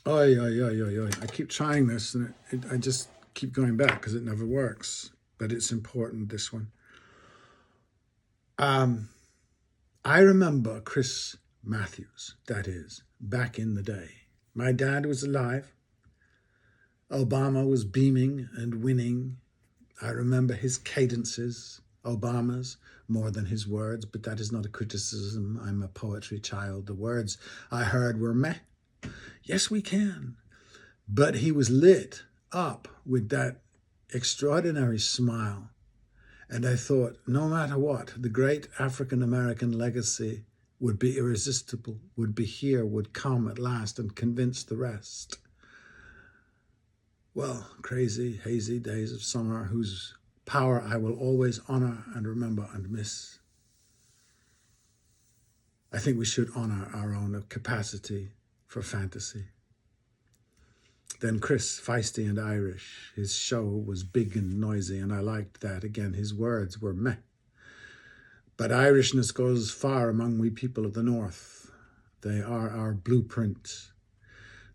Oi, oi, oi, oi, oi. I keep trying this and I just keep going back because it never works. But it's important, this one. Um, I remember Chris Matthews, that is, back in the day. My dad was alive. Obama was beaming and winning. I remember his cadences, Obama's, more than his words, but that is not a criticism. I'm a poetry child. The words I heard were meh. Yes, we can. But he was lit up with that extraordinary smile. And I thought, no matter what, the great African American legacy would be irresistible, would be here, would come at last and convince the rest. Well, crazy, hazy days of summer whose power I will always honor and remember and miss. I think we should honor our own capacity for fantasy. Then Chris, feisty and Irish. His show was big and noisy, and I liked that. Again, his words were meh. But Irishness goes far among we people of the North. They are our blueprint.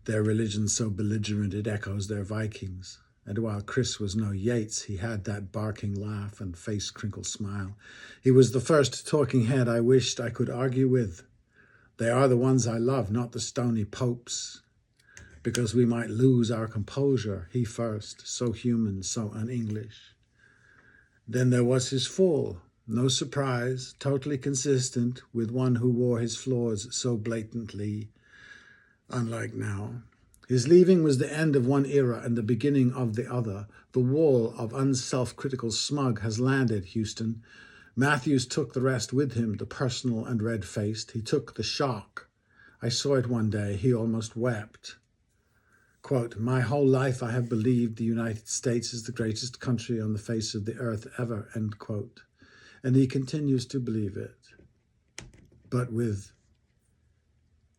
Their religion so belligerent it echoes their Vikings. And while Chris was no Yeats, he had that barking laugh and face-crinkled smile. He was the first talking head I wished I could argue with. They are the ones I love, not the stony popes. Because we might lose our composure, he first, so human, so un-English. Then there was his fall, no surprise, totally consistent with one who wore his flaws so blatantly, unlike now. His leaving was the end of one era and the beginning of the other. The wall of unself-critical smug has landed, Houston. Matthews took the rest with him, the personal and red-faced. He took the shock. I saw it one day. He almost wept. Quote, my whole life I have believed the United States is the greatest country on the face of the earth ever, end quote. And he continues to believe it, but with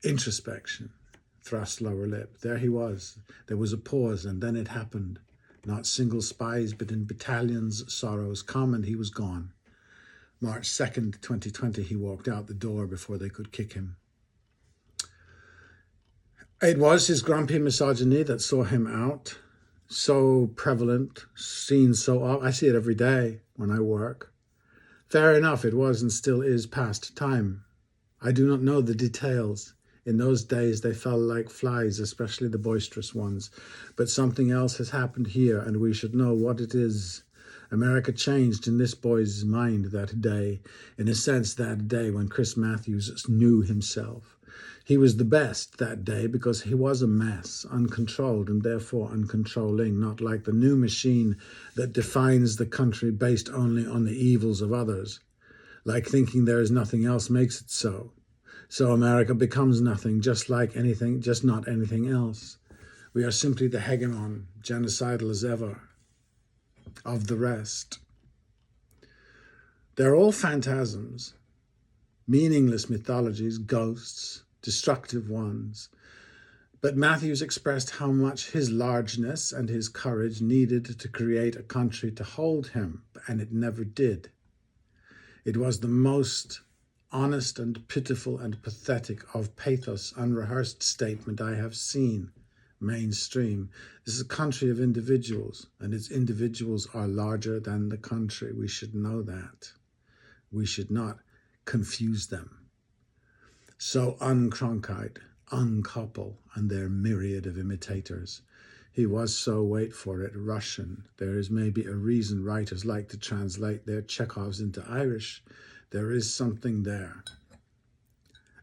introspection, thrust lower lip. There he was. There was a pause, and then it happened. Not single spies, but in battalions, sorrows come, and he was gone. March 2nd, 2020, he walked out the door before they could kick him. It was his grumpy misogyny that saw him out, so prevalent, seen so often. I see it every day when I work. Fair enough, it was and still is past time. I do not know the details. In those days, they fell like flies, especially the boisterous ones. But something else has happened here, and we should know what it is. America changed in this boy's mind that day, in a sense that day when Chris Matthews knew himself. He was the best that day because he was a mess, uncontrolled and therefore uncontrolling, not like the new machine that defines the country based only on the evils of others, like thinking there is nothing else makes it so. So America becomes nothing, just like anything, just not anything else. We are simply the hegemon, genocidal as ever, of the rest. They're all phantasms, meaningless mythologies, ghosts, destructive ones. But Matthews expressed how much his largeness and his courage needed to create a country to hold him, and it never did. It was the most honest and pitiful and pathetic of pathos, unrehearsed statement I have seen mainstream. This is a country of individuals, and its individuals are larger than the country. We should know that. We should not confuse them. So uncronkite, uncouple, and their myriad of imitators. He was so, wait for it, Russian. There is maybe a reason writers like to translate their Chekhovs into Irish. There is something there.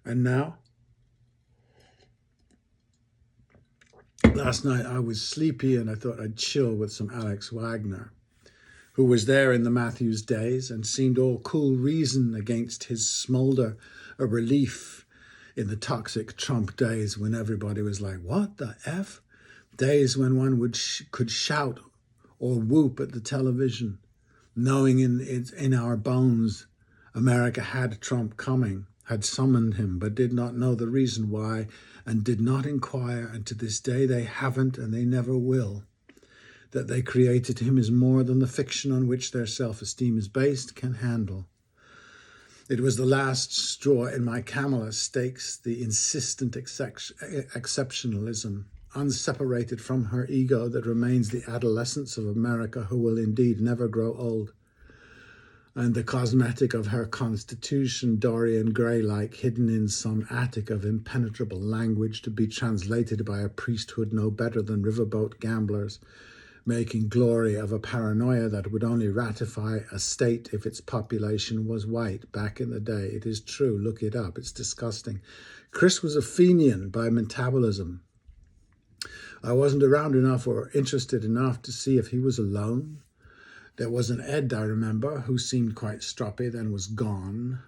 And now, last night I was sleepy and I thought I'd chill with some Alex Wagner, who was there in the Matthews days and seemed all cool reason against his smolder, a relief in the toxic Trump days when everybody was like, what the F? Days when one could shout or whoop at the television, knowing in our bones America had Trump coming, had summoned him, but did not know the reason why and did not inquire, and to this day they haven't and they never will. That they created him is more than the fiction on which their self-esteem is based can handle. It was the last straw in my Kamala stakes, the insistent exceptionalism. unseparated from her ego that remains the adolescence of America, who will indeed never grow old. And the cosmetic of her constitution, Dorian Gray-like, hidden in some attic of impenetrable language to be translated by a priesthood no better than riverboat gamblers, making glory of a paranoia that would only ratify a state if its population was white back in the day. It is true, look it up, it's disgusting. Chris was a Fenian by metabolism. I wasn't around enough or interested enough to see if he was alone. There was an Ed, I remember, who seemed quite stroppy, then was gone.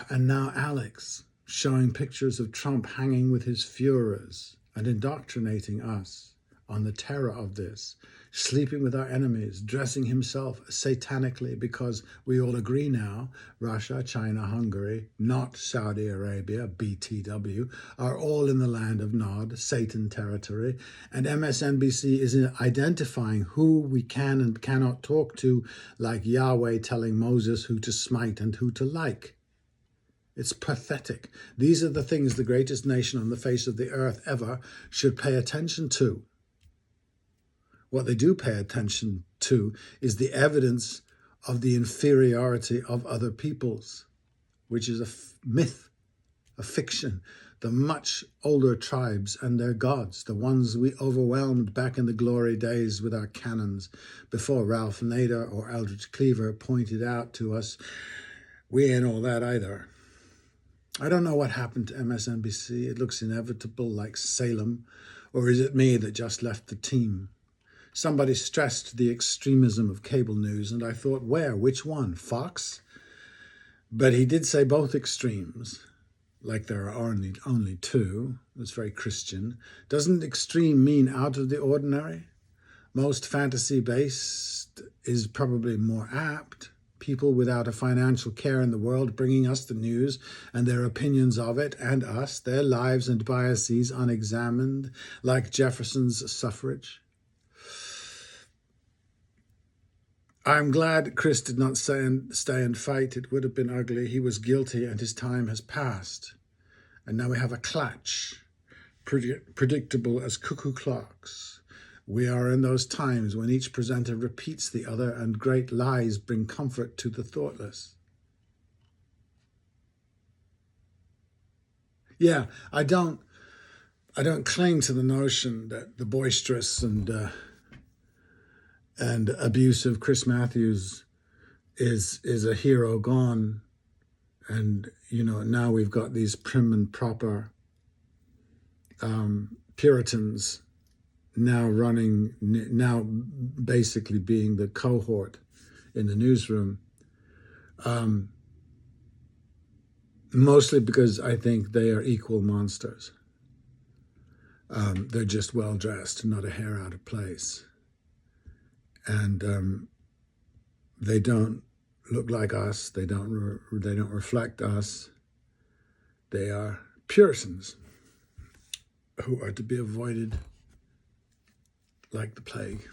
And now Alex, showing pictures of Trump hanging with his Führers and indoctrinating us on the terror of this, sleeping with our enemies, dressing himself satanically, because we all agree now, Russia, China, Hungary, not Saudi Arabia, BTW, are all in the land of Nod, Satan territory, and MSNBC is identifying who we can and cannot talk to, like Yahweh telling Moses who to smite and who to like. It's pathetic. These are the things the greatest nation on the face of the earth ever should pay attention to. What they do pay attention to is the evidence of the inferiority of other peoples, which is a myth, a fiction. The much older tribes and their gods, the ones we overwhelmed back in the glory days with our cannons, before Ralph Nader or Eldridge Cleaver pointed out to us, we ain't all that either. I don't know what happened to MSNBC. It looks inevitable, like Salem. Or is it me that just left the team? Somebody stressed the extremism of cable news, and I thought, where? Which one? Fox? But he did say both extremes, like there are only two. That's very Christian. Doesn't extreme mean out of the ordinary? Most fantasy-based is probably more apt. People without a financial care in the world bringing us the news and their opinions of it and us, their lives and biases unexamined, like Jefferson's suffrage. I'm glad Chris did not stay and fight. It would have been ugly. He was guilty and his time has passed. And now we have a clutch, predictable as cuckoo clocks. We are in those times when each presenter repeats the other and great lies bring comfort to the thoughtless. Yeah, I don't cling to the notion that the boisterous and abusive Chris Matthews is a hero gone, and now we've got these prim and proper Puritans now basically being the cohort in the newsroom, mostly because I think they are equal monsters. They're just well dressed, not a hair out of place. And they don't look like us. They don't reflect us. They are Puritans who are to be avoided like the plague.